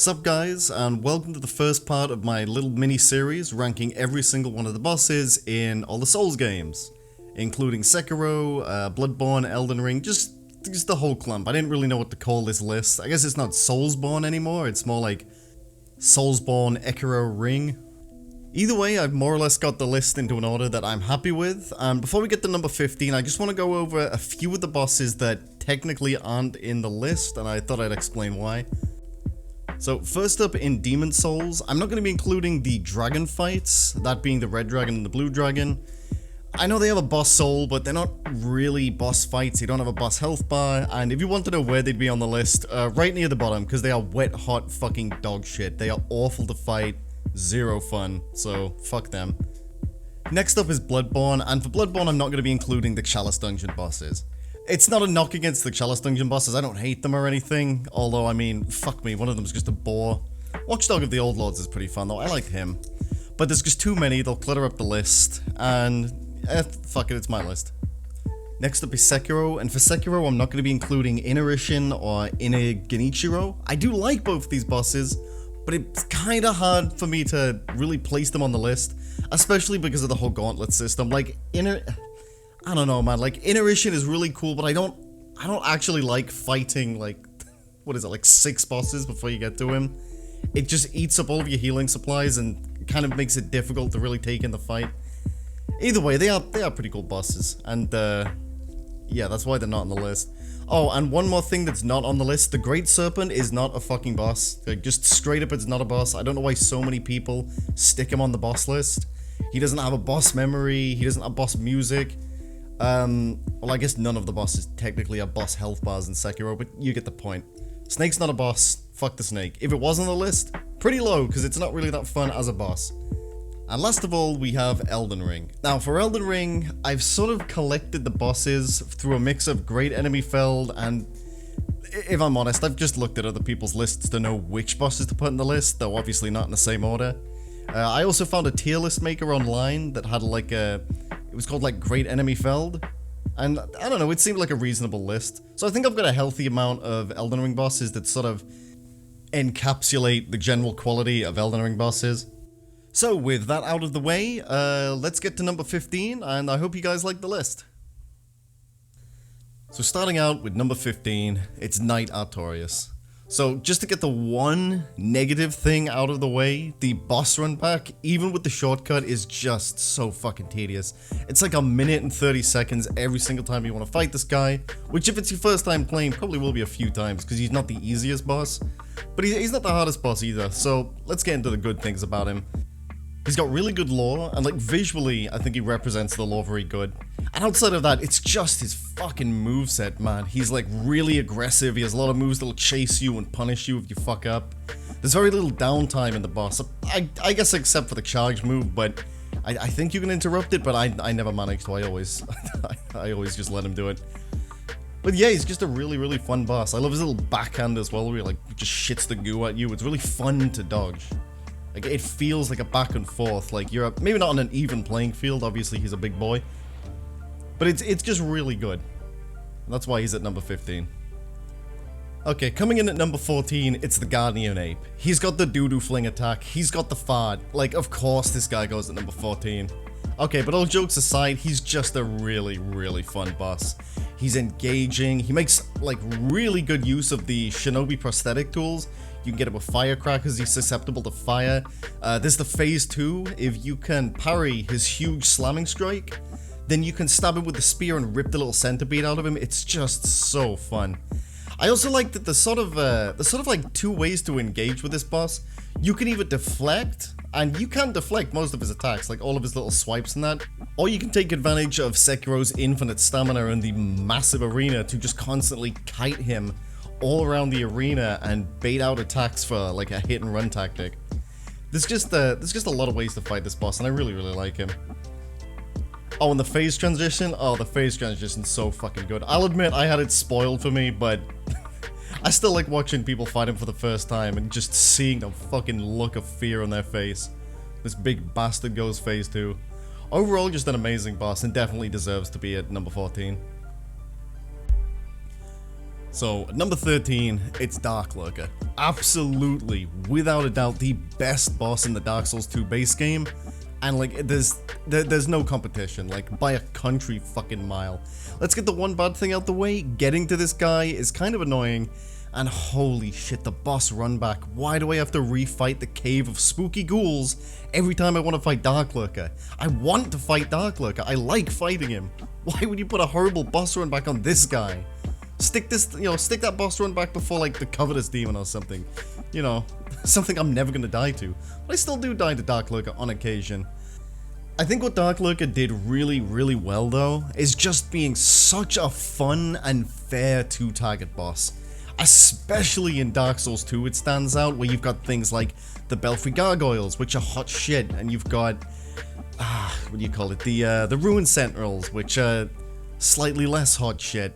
Sup guys, and welcome to the first part of my little mini-series ranking every single one of the bosses in all the Souls games, including Sekiro, Bloodborne, Elden Ring, just the whole clump. I didn't really know what to call this list. I guess it's not Soulsborne anymore, it's more like Soulsborne Ekiro Ring. Either way, I've more or less got the list into an order that I'm happy with, and before we get to number 15, I just want to go over a few of the bosses that technically aren't in the list, and I thought I'd explain why. So first up in Demon Souls, I'm not going to be including the dragon fights, that being the red dragon and the blue dragon. I know they have a boss soul, but they're not really boss fights, they don't have a boss health bar, and if you want to know where they'd be on the list, right near the bottom, because they are wet hot fucking dog shit. They are awful to fight, zero fun, so fuck them. Next up is Bloodborne, and for Bloodborne I'm not going to be including the Chalice Dungeon bosses. It's not a knock against the Chalice Dungeon bosses, I don't hate them or anything, although I mean, fuck me, one of them's just a bore. Watchdog of the Old Lords is pretty fun though, I like him. But there's just too many, they'll clutter up the list, and fuck it, it's my list. Next up is Sekiro, and for Sekiro I'm not going to be including Inner Isshin or Inner Genichiro. I do like both of these bosses, but it's kinda hard for me to really place them on the list, especially because of the whole gauntlet system. Like, I don't know, man, like, Inner Isshin is really cool, but I don't actually like fighting, like, what is it, like 6 bosses before you get to him. It just eats up all of your healing supplies and kind of makes it difficult to really take in the fight. Either way, they are pretty cool bosses, and, yeah, that's why they're not on the list. Oh, and one more thing that's not on the list, the Great Serpent is not a fucking boss. Like, just straight up, it's not a boss. I don't know why so many people stick him on the boss list. He doesn't have a boss memory, he doesn't have boss music. Well, I guess none of the bosses technically have boss health bars in Sekiro, but you get the point. Snake's not a boss, fuck the snake. If it was on the list, pretty low, because it's not really that fun as a boss. And last of all, we have Elden Ring. Now, for Elden Ring, I've sort of collected the bosses through a mix of Great Enemy Feld, and if I'm honest, I've just looked at other people's lists to know which bosses to put in the list, though obviously not in the same order. I also found a tier list maker online that had like it was called like Great Enemy Feld, and I don't know, it seemed like a reasonable list. So I think I've got a healthy amount of Elden Ring bosses that sort of encapsulate the general quality of Elden Ring bosses. So with that out of the way, let's get to number 15, and I hope you guys like the list. So starting out with number 15, it's Knight Artorias. So just to get the one negative thing out of the way, the boss run back, even with the shortcut, is just so fucking tedious. It's like a minute and 30 seconds every single time you want to fight this guy, which if it's your first time playing, probably will be a few times, because he's not the easiest boss, but he's not the hardest boss either, so let's get into the good things about him. He's got really good lore, and like visually, I think he represents the lore very good. And outside of that, it's just his fucking moveset, man. He's like really aggressive, he has a lot of moves that'll chase you and punish you if you fuck up. There's very little downtime in the boss, I guess except for the charge move, but I think you can interrupt it, but I never managed to, I always just let him do it. But yeah, he's just a really fun boss. I love his little backhand as well, where he like just shits the goo at you. It's really fun to dodge. Like, it feels like a back and forth, like you're maybe not on an even playing field, obviously he's a big boy, but it's just really good. And that's why he's at number 15. Okay, coming in at number 14, it's the Guardian Ape. He's got the doo-doo fling attack, he's got the fart, like of course this guy goes at number 14. Okay, but all jokes aside, he's just a really fun boss. He's engaging, he makes like really good use of the shinobi prosthetic tools. You can get it with firecrackers, he's susceptible to fire. There's the phase 2, if you can parry his huge slamming strike, then you can stab him with the spear and rip the little centipede out of him. It's just so fun. I also like that there's sort of like 2 ways to engage with this boss. You can either deflect, and you can deflect most of his attacks, like all of his little swipes and that, or you can take advantage of Sekiro's infinite stamina in the massive arena to just constantly kite him all around the arena and bait out attacks for like a hit and run tactic. There's just a lot of ways to fight this boss, and I really like him. Oh, and the phase transition, the phase transition's so fucking good. I'll admit I had it spoiled for me, but I still like watching people fight him for the first time and just seeing the fucking look of fear on their face. This big bastard goes phase 2. Overall, just an amazing boss, and definitely deserves to be at number 14. So, at number 13, it's Darklurker. Absolutely, without a doubt, the best boss in the Dark Souls 2 base game. And like, there's no competition, like, by a country fucking mile. Let's get the one bad thing out the way. Getting to this guy is kind of annoying. And holy shit, the boss run back. Why do I have to refight the Cave of Spooky Ghouls every time I want to fight Darklurker? I want to fight Darklurker. I like fighting him. Why would you put a horrible boss run back on this guy? Stick this, stick that boss run back before like the Covetous Demon or something. You know, something I'm never gonna die to. But I still do die to Darklurker on occasion. I think what Darklurker did really, really well though, is just being such a fun and fair two-target boss. Especially in Dark Souls 2 it stands out, where you've got things like the Belfry Gargoyles, which are hot shit, and you've got, what do you call it, the Ruin Sentinels, which are slightly less hot shit.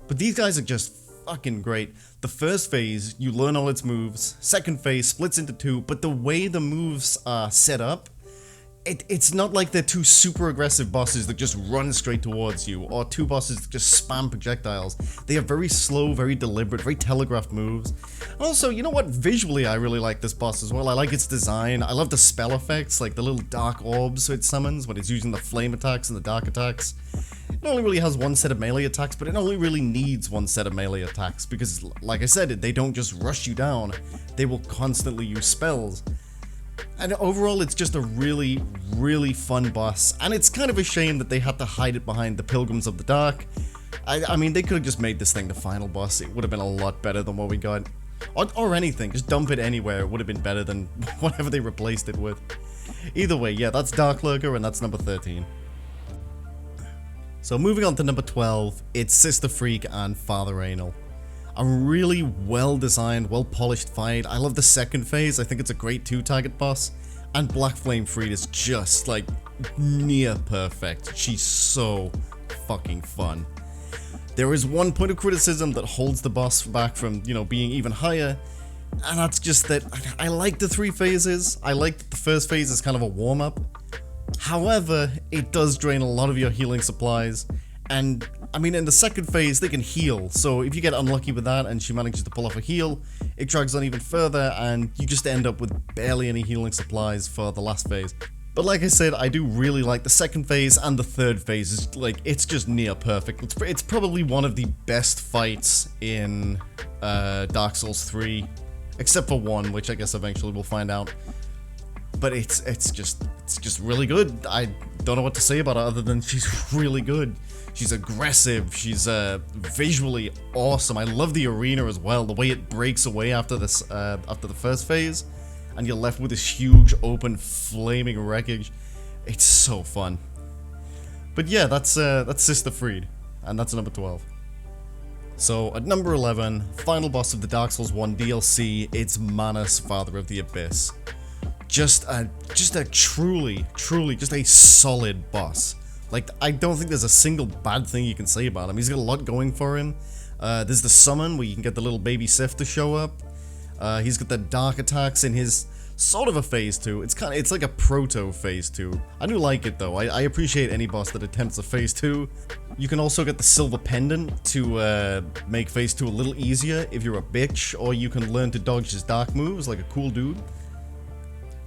But these guys are just fucking great. The first phase, you learn all its moves, second phase splits into two, but the way the moves are set up, it's not like they're two super aggressive bosses that just run straight towards you, or two bosses that just spam projectiles. They are very slow, very deliberate, very telegraphed moves. Also, you know what? Visually, I really like this boss as well. I like its design. I love the spell effects, like the little dark orbs it summons when it's using the flame attacks and the dark attacks. It only really has one set of melee attacks, but it only really needs one set of melee attacks, because, like I said, they don't just rush you down. They will constantly use spells. And overall, it's just a really, really fun boss, and it's kind of a shame that they had to hide it behind the Pilgrims of the Dark. I mean, they could have just made this thing the final boss. It would have been a lot better than what we got. Or anything, just dump it anywhere. It would have been better than whatever they replaced it with. Either way, yeah, that's Darklurker, and that's number 13. So moving on to number 12, it's Sister Freak and Father Anal. A really well-designed, well-polished fight. I love the second phase. I think it's a great two-target boss. And Black Flame Friede is just, like, near perfect. She's so fucking fun. There is one point of criticism that holds the boss back from, being even higher. And that's just that I like the three phases. I like that the first phase is kind of a warm-up. However, it does drain a lot of your healing supplies. And, I mean, in the second phase, they can heal, so if you get unlucky with that and she manages to pull off a heal, it drags on even further, and you just end up with barely any healing supplies for the last phase. But like I said, I do really like the second phase, and the third phase is, it's just near perfect. It's probably one of the best fights in Dark Souls 3, except for 1, which I guess eventually we'll find out. But it's just really good. I don't know what to say about her other than she's really good. She's aggressive, she's visually awesome. I love the arena as well, the way it breaks away after this after the first phase, and you're left with this huge open flaming wreckage. It's so fun. But yeah, that's Sister Freak, and that's number 12. So at number 11, final boss of the Dark Souls 1 DLC, it's Manus, Father of the Abyss. Just a truly just a solid boss. Like, I don't think there's a single bad thing you can say about him. He's got a lot going for him. There's the summon where you can get the little baby Sif to show up. He's got the dark attacks in his sort of a phase 2. It's like a proto phase 2. I do like it though. I appreciate any boss that attempts a phase 2. You can also get the silver pendant to make phase 2 a little easier if you're a bitch, or you can learn to dodge his dark moves like a cool dude.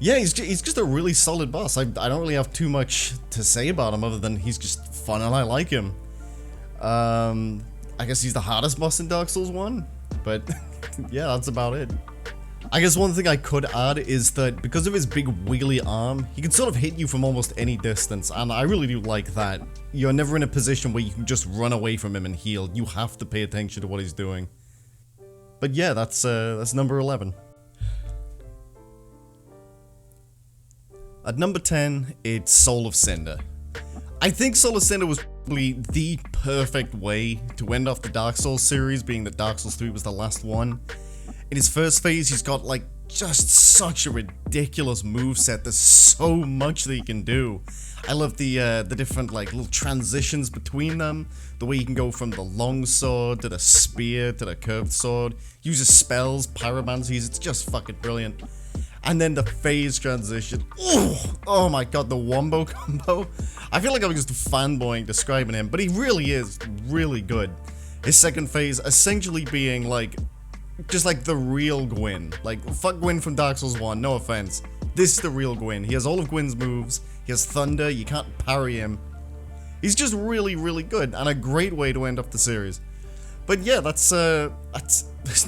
Yeah, he's just a really solid boss. I don't really have too much to say about him other than he's just fun and I like him. I guess he's the hardest boss in Dark Souls 1, but yeah, that's about it. I guess one thing I could add is that because of his big wiggly arm, he can sort of hit you from almost any distance, and I really do like that. You're never in a position where you can just run away from him and heal. You have to pay attention to what he's doing. But yeah, that's number 11. At number 10, it's Soul of Cinder. I think Soul of Cinder was probably the perfect way to end off the Dark Souls series, being that Dark Souls 3 was the last one. In his first phase, he's got like just such a ridiculous moveset. There's so much that he can do. I love the different like little transitions between them. The way you can go from the long sword to the spear to the curved sword. Uses spells, pyromancies, it's just fucking brilliant. And then the phase transition. Oh my god, the wombo combo. I feel like I'm just fanboying describing him, but he really is really good. His second phase essentially being like, just like the real Gwyn. Like, fuck Gwyn from Dark Souls 1, no offense. This is the real Gwyn. He has all of Gwyn's moves. He has thunder, you can't parry him. He's just really, really good, and a great way to end up the series. But yeah, there's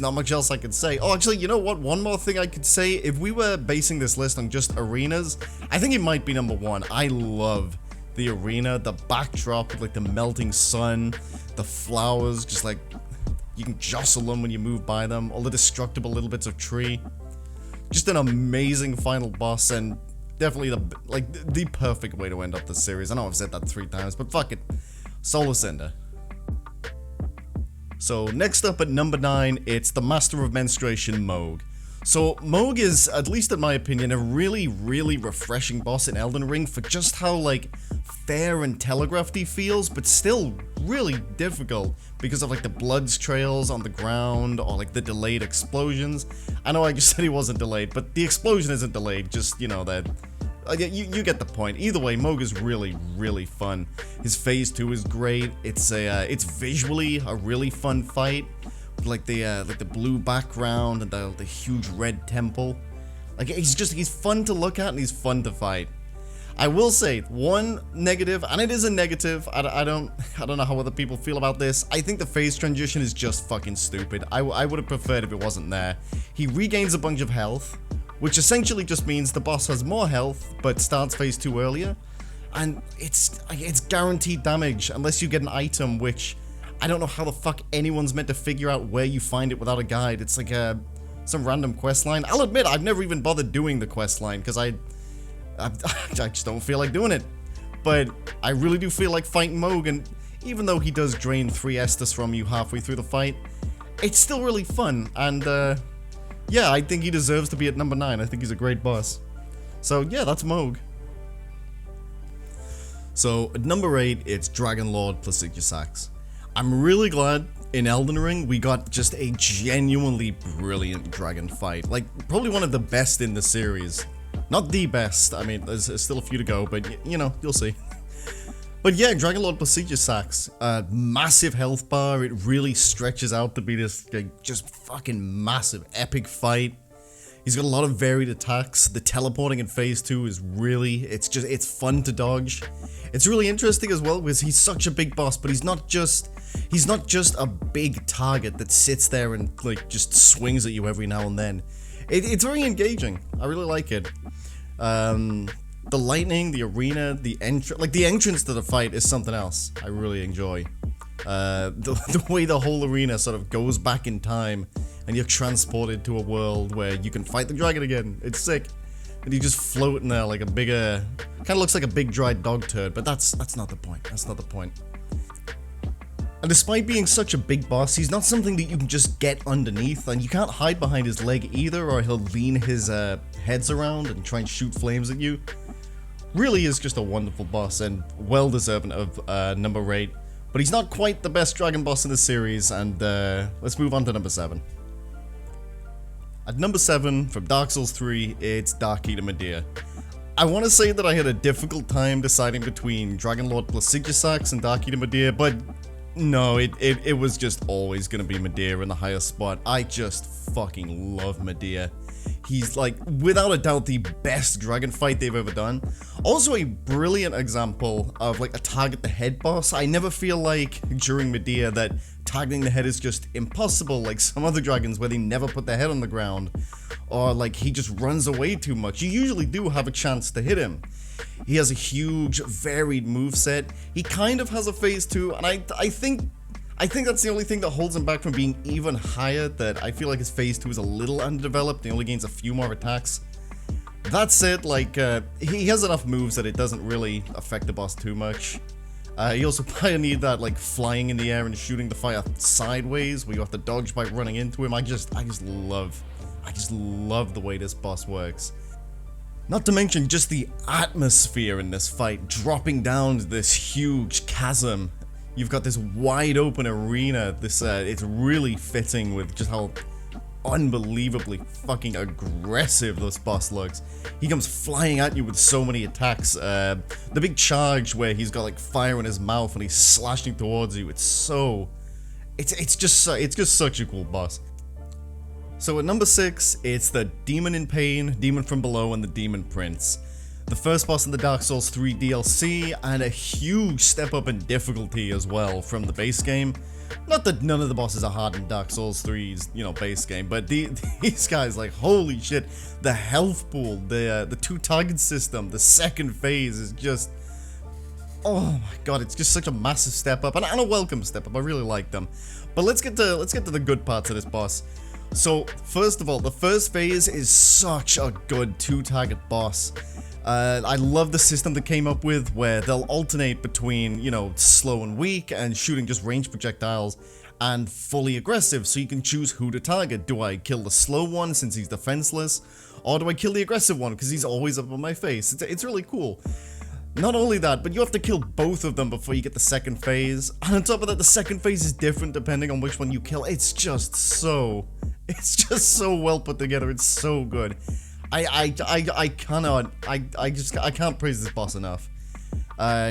not much else I could say. Oh, actually, you know what? One more thing I could say. If we were basing this list on just arenas, I think it might be number 1. I love the arena, the backdrop, like the melting sun, the flowers, just like you can jostle them when you move by them, all the destructible little bits of tree. Just an amazing final boss, and definitely the perfect way to end up the series. I know I've said that 3 times, but fuck it. Soul of Cinder. So next up at number 9, it's the Master of Menstruation, Mohg. So Mohg is, at least in my opinion, a really, really refreshing boss in Elden Ring for just how like fair and telegraphed he feels, but still really difficult because of like the blood trails on the ground or like the delayed explosions. I know I just said he wasn't delayed, but the explosion isn't delayed, just, you know, that you get the point. Either way, Mohg is really, really fun. His phase 2 is great. It's visually a really fun fight. Like the blue background and the huge red temple. Like he's fun to look at and he's fun to fight. I will say one negative, and it is a negative. I don't know how other people feel about this. I think the phase transition is just fucking stupid. I would have preferred if it wasn't there. He regains a bunch of health, which essentially just means the boss has more health but starts phase 2 earlier, and it's guaranteed damage unless you get an item, which I don't know how the fuck anyone's meant to figure out where you find it without a guide. It's like some random quest line. I'll admit, I've never even bothered doing the quest line because I just don't feel like doing it. But I really do feel like fighting Mohg, and even though he does drain 3 Estus from you halfway through the fight, it's still really fun, and yeah, I think he deserves to be at number 9. I think he's a great boss. So yeah, that's Mohg. So at number 8, it's Dragon Lord Placidusax. I'm really glad in Elden Ring we got just a genuinely brilliant dragon fight. Like, probably one of the best in the series. Not the best, I mean, there's still a few to go, but you know, you'll see. But yeah, Dragon Lord Placidusax, massive health bar. It really stretches out to be this like, just fucking massive epic fight. He's got a lot of varied attacks. The teleporting in phase 2 is really, it's fun to dodge. It's really interesting as well because he's such a big boss, but he's not just a big target that sits there and like just swings at you every now and then. It's very engaging. I really like it. The lightning, the arena, the entrance to the fight is something else I really enjoy. The way the whole arena sort of goes back in time and you're transported to a world where you can fight the dragon again. It's sick. And you just float in there like a bigger, kind of looks like a big dried dog turd, but that's not the point. That's not the point. And despite being such a big boss, he's not something that you can just get underneath, and you can't hide behind his leg either, or he'll lean his heads around and try and shoot flames at you. Really is just a wonderful boss and well deserving of number 8. But he's not quite the best dragon boss in the series, and let's move on to number 7. At number 7, from Dark Souls 3, it's Darkeater Midir. I want to say that I had a difficult time deciding between Dragon Lord Placidusax and Darkeater Midir, but no, it was just always going to be Midir in the highest spot. I just fucking love Midir. He's like, without a doubt, the best dragon fight they've ever done. Also a brilliant example of like a target the head boss. I never feel like during Midir that targeting the head is just impossible like some other dragons where they never put their head on the ground. Or like he just runs away too much. You usually do have a chance to hit him. He has a huge, varied moveset. He kind of has a phase 2, and I think that's the only thing that holds him back from being even higher, that I feel like his phase 2 is a little underdeveloped. He only gains a few more attacks. That said, like, he has enough moves that it doesn't really affect the boss too much. He also pioneered that, like, flying in the air and shooting the fire sideways, where you have to dodge by running into him. I just love the way this boss works. Not to mention just the atmosphere in this fight, dropping down to this huge chasm. You've got this wide open arena. It's really fitting with just how unbelievably fucking aggressive this boss looks. He comes flying at you with so many attacks. The big charge where he's got like fire in his mouth and he's slashing towards you. It's so it's just such a cool boss. So at number 6, it's the Demon in Pain, Demon from Below, and the Demon Prince. The first boss in the Dark Souls 3 DLC, and a huge step up in difficulty as well from the base game. Not that none of the bosses are hard in Dark Souls 3's, base game, but these guys, like, holy shit, the health pool, the 2 target system, the second phase is just, oh my god, it's just such a massive step up, and a welcome step up. I really like them. But let's get to the good parts of this boss. So, first of all, the first phase is such a good 2-target boss. I love the system they came up with where they'll alternate between, slow and weak and shooting just ranged projectiles and fully aggressive, so you can choose who to target. Do I kill the slow one since he's defenseless, or do I kill the aggressive one because he's always up on my face? It's really cool. Not only that, but you have to kill both of them before you get the second phase, and on top of that, the second phase is different depending on which one you kill. It's just so well put together. It's so good. I can't praise this boss enough.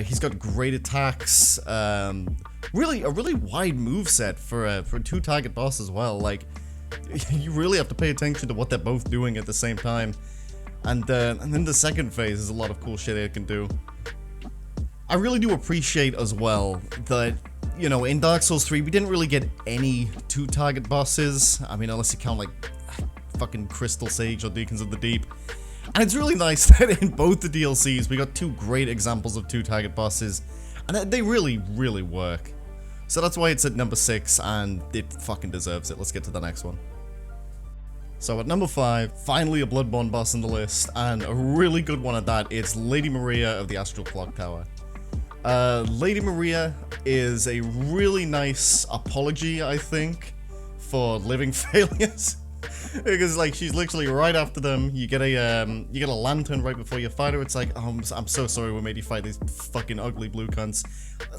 He's got great attacks, really a really wide moveset for a 2-target boss as well. Like, you really have to pay attention to what they're both doing at the same time. And then the second phase is a lot of cool shit it can do. I really do appreciate as well that, in Dark Souls 3 we didn't really get any 2-target bosses. I mean, unless you count like fucking Crystal Sage or Deacons of the Deep. And it's really nice that in both the DLCs we got 2 great examples of 2-target bosses, and they really, really work. So that's why it's at number 6, and it fucking deserves it. Let's get to the next one. So at number 5, finally a Bloodborne boss on the list, and a really good one at that. It's Lady Maria of the Astral Clock Tower. Lady Maria is a really nice apology, I think, for living failures. Because, like, she's literally right after them. You get a lantern right before you fight her. It's like, oh, I'm so sorry we made you fight these fucking ugly blue cunts.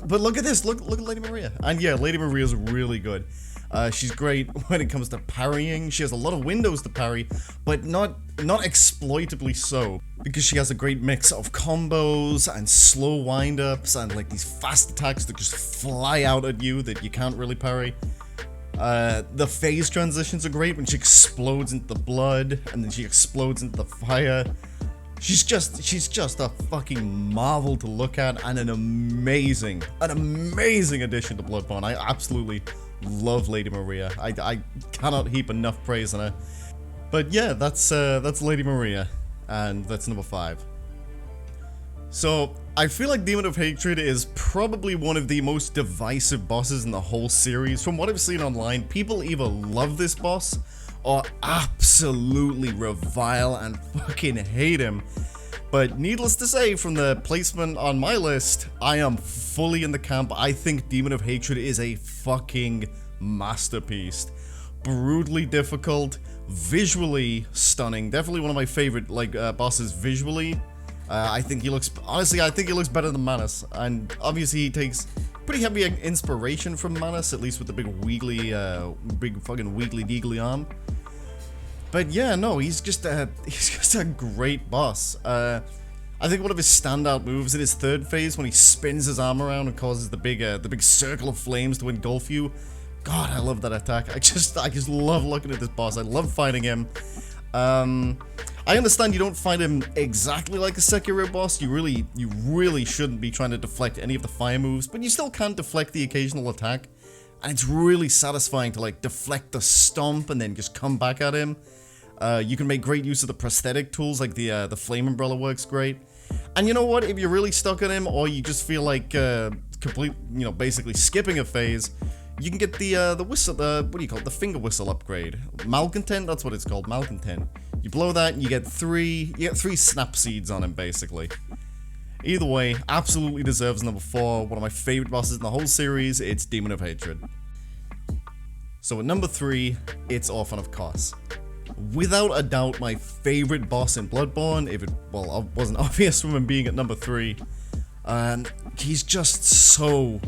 But look at this. Look at Lady Maria. And yeah, Lady Maria's really good. She's great when it comes to parrying. She has a lot of windows to parry, but not exploitably so. Because she has a great mix of combos and slow wind-ups and, like, these fast attacks that just fly out at you that you can't really parry. The phase transitions are great when she explodes into the blood and then she explodes into the fire. She's just a fucking marvel to look at, and an amazing addition to Bloodborne. I absolutely love Lady Maria. I cannot heap enough praise on her. But yeah, that's Lady Maria, and that's number 5. So, I feel like Demon of Hatred is probably one of the most divisive bosses in the whole series. From what I've seen online, people either love this boss or absolutely revile and fucking hate him. But needless to say, from the placement on my list, I am fully in the camp. I think Demon of Hatred is a fucking masterpiece. Brutally difficult, visually stunning. Definitely one of my favorite bosses visually. I think he looks better than Manus, and obviously he takes pretty heavy inspiration from Manus, at least with the big fucking wiggly deagly arm. But yeah, no, he's just a great boss. I think one of his standout moves in his third phase, when he spins his arm around and causes the big circle of flames to engulf you. God, I love that attack. I just love looking at this boss. I love fighting him. I understand you don't find him exactly like a Sekiro boss. You really shouldn't be trying to deflect any of the fire moves, but you still can deflect the occasional attack. And it's really satisfying to like deflect the stomp and then just come back at him. You can make great use of the prosthetic tools, like the flame umbrella works great. And you know what? If you're really stuck on him, or you just feel like basically skipping a phase, you can get the whistle, what do you call it? The finger whistle upgrade. Malcontent, that's what it's called, Malcontent. You blow that, and you get three snap seeds on him, basically. Either way, absolutely deserves number 4. One of my favorite bosses in the whole series. It's Demon of Hatred. So at number 3, it's Orphan of Kos. Without a doubt, my favorite boss in Bloodborne. If it wasn't obvious from him being at number 3. He's just so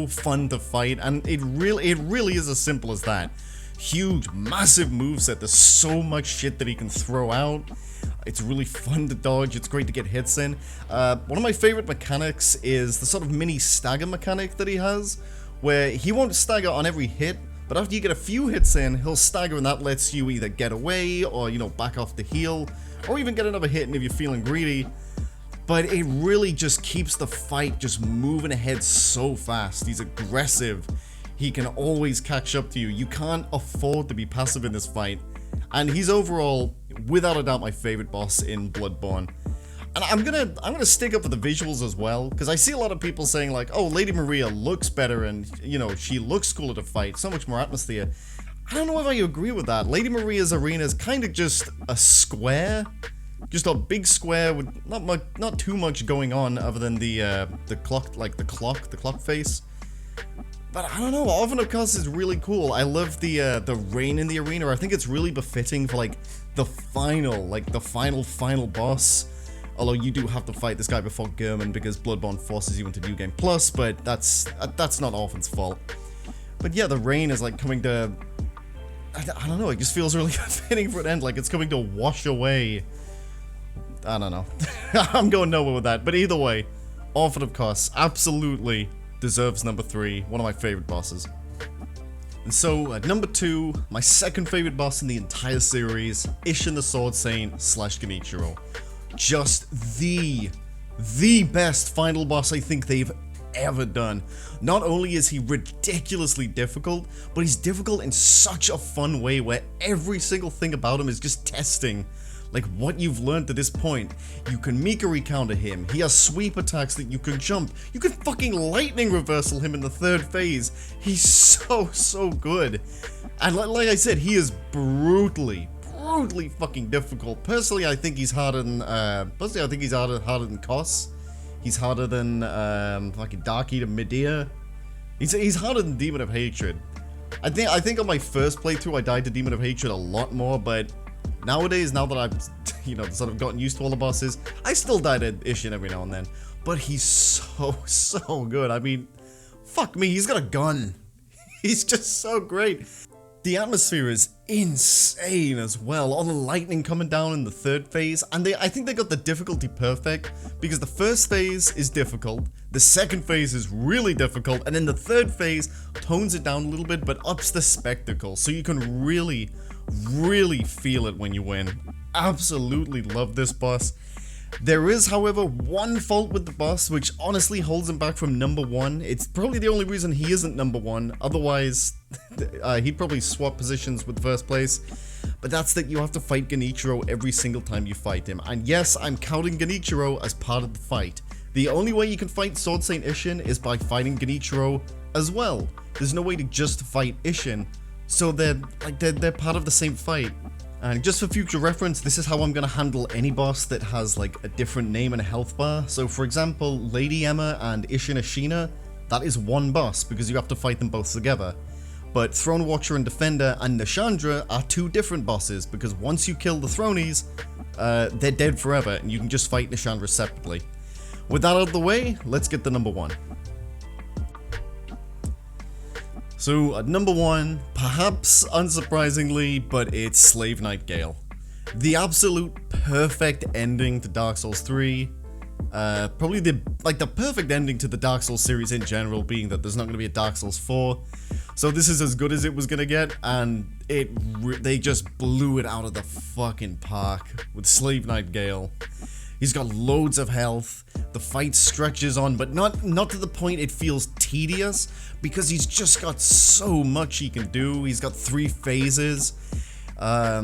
fun to fight, and it really is as simple as that. Huge, massive moveset. There's so much shit that he can throw out. It's really fun to dodge. It's great to get hits in. One of my favorite mechanics is the sort of mini stagger mechanic that he has, where he won't stagger on every hit, but after you get a few hits in, he'll stagger, and that lets you either get away or, you know, back off the heal, or even get another hit if you're feeling greedy. But it really just keeps the fight just moving ahead so fast. He's aggressive. He can always catch up to you. You can't afford to be passive in this fight. And he's overall, without a doubt, my favorite boss in Bloodborne. And I'm gonna stick up for the visuals as well, because I see a lot of people saying like, oh, Lady Maria looks better and, you know, she looks cooler to fight, so much more atmosphere. I don't know if I agree with that. Lady Maria's arena is kind of just a square, just a big square with not too much going on other than the clock, like the clock face. But I don't know, Orphan of Kos is really cool. I love the rain in the arena. I think it's really befitting for like the final boss. Although you do have to fight this guy before German because Bloodborne forces you into New Game Plus, but that's not Orphan's fault. But yeah, the rain is like coming to, I don't know, it just feels really fitting for an end, like it's coming to wash away. I don't know. I'm going nowhere with that, but either way, Orphan of Kos absolutely deserves number 3, one of my favorite bosses. And so, at number 2, my second favorite boss in the entire series, Isshin the Sword Saint / Genichiro. Just the best final boss I think they've ever done. Not only is he ridiculously difficult, but he's difficult in such a fun way where every single thing about him is just testing like what you've learned to this point. You can Mikiri counter him, he has sweep attacks that you can jump, you can fucking lightning reversal him in the 3rd phase. He's so good. And like I said, he is brutally fucking difficult. Personally, I think he's harder than harder than Kos. He's harder than fucking Darkeater Midir. He's harder than Demon of Hatred. I think on my first playthrough I died to Demon of Hatred a lot more, but nowadays, now that I've, you know, sort of gotten used to all the bosses, I still die to Isshin every now and then. But he's so good. I mean, fuck me, he's got a gun. He's just so great. The atmosphere is insane as well. All the lightning coming down in the 3rd phase, and I think they got the difficulty perfect, because the 1st phase is difficult, the 2nd phase is really difficult, and then the 3rd phase tones it down a little bit but ups the spectacle, so you can really feel it when you win. Absolutely love this boss. There is, however, one fault with the boss which honestly holds him back from number 1. It's probably the only reason he isn't number 1, otherwise he'd probably swap positions with 1st place. But that's that you have to fight Genichiro every single time you fight him. And yes, I'm counting Genichiro as part of the fight. The only way you can fight Sword Saint Isshin is by fighting Genichiro as well. There's no way to just fight Isshin, so they're part of the same fight. And just for future reference, this is how I'm gonna handle any boss that has like a different name and a health bar. So for example, Lady Emma and Isshin Ashina, that is one boss because you have to fight them both together. But Throne Watcher and Defender and Nashandra are 2 different bosses because once you kill the Thronies, they're dead forever and you can just fight Nashandra separately. With that out of the way, let's get to number 1. So, at number 1, perhaps unsurprisingly, but it's Slave Knight Gael. The absolute perfect ending to Dark Souls 3. Probably the perfect ending to the Dark Souls series in general, being that there's not going to be a Dark Souls 4. So this is as good as it was going to get, and they just blew it out of the fucking park with Slave Knight Gael. He's got loads of health, the fight stretches on, but not to the point it feels tedious, because he's just got so much he can do. He's got 3 phases, oh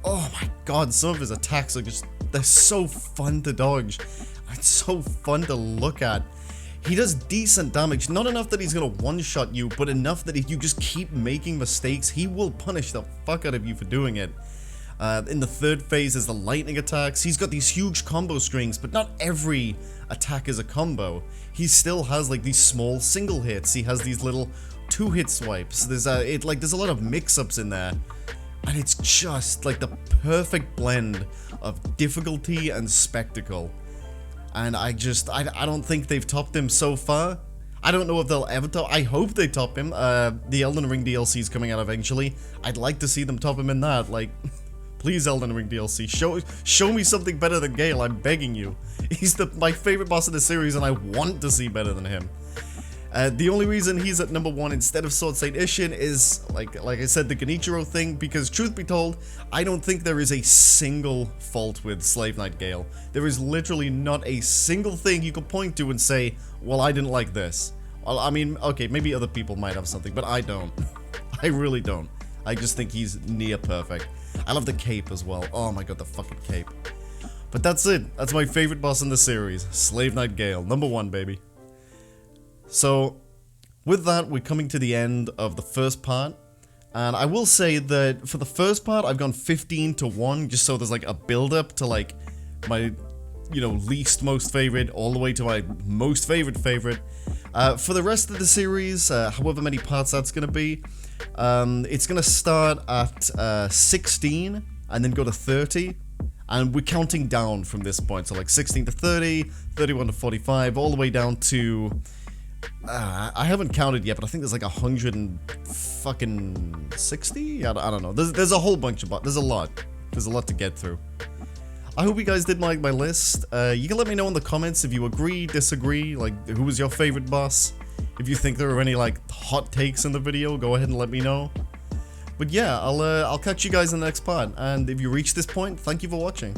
my god, some of his attacks are they're so fun to dodge, it's so fun to look at. He does decent damage, not enough that he's gonna one-shot you, but enough that if you just keep making mistakes, he will punish the fuck out of you for doing it. In the 3rd phase is the lightning attacks. He's got these huge combo strings, but not every attack is a combo. He still has like these small single hits. He has these little 2-hit swipes. There's a lot of mix-ups in there, and it's just like the perfect blend of difficulty and spectacle. And I don't think they've topped him so far. I don't know if they'll ever top. I hope they top him. The Elden Ring DLC is coming out eventually. I'd like to see them top him in that. Like, please, Elden Ring DLC, show me something better than Gael. I'm begging you. He's my favorite boss in the series, and I want to see better than him. The only reason he's at number 1 instead of Sword Saint Isshin is, like I said, the Genichiro thing, because truth be told, I don't think there is a single fault with Slave Knight Gael. There is literally not a single thing you could point to and say, well, I didn't like this. Well, I mean, okay, maybe other people might have something, but I don't. I really don't. I just think he's near perfect. I love the cape as well. Oh my god, the fucking cape. But that's it. That's my favorite boss in the series. Slave Knight Gael. Number 1, baby. So, with that, we're coming to the end of the first part. And I will say that for the first part, I've gone 15 to 1, just so there's like a build-up to like my, you know, least most favorite all the way to my most favorite. For the rest of the series, however many parts that's going to be, it's going to start at 16 and then go to 30. And we're counting down from this point, so like 16 to 30, 31 to 45, all the way down to... I haven't counted yet, but I think there's like 160? I don't know. There's a whole bunch of... There's a lot. There's a lot to get through. I hope you guys did like my list. You can let me know in the comments if you agree, disagree, like who was your favorite boss. If you think there are any like hot takes in the video, go ahead and let me know. But yeah, I'll catch you guys in the next part, and if you reach this point, thank you for watching.